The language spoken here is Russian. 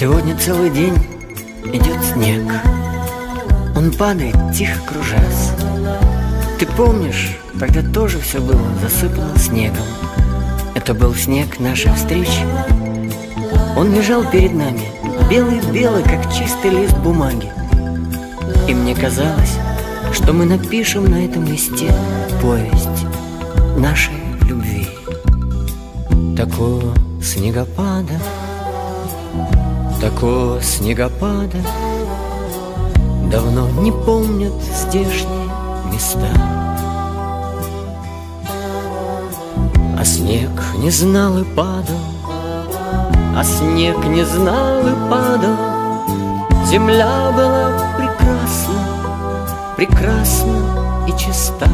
Сегодня целый день идет снег. Он падает, тихо кружась. Ты помнишь, тогда тоже все было засыпано снегом. Это был снег нашей встречи. Он лежал перед нами, белый-белый, как чистый лист бумаги. И мне казалось, что мы напишем на этом листе повесть нашей любви. Такого снегопада давно не помнят здешние места. А снег не знал и падал, а снег не знал и падал. Земля была прекрасна, прекрасна и чиста.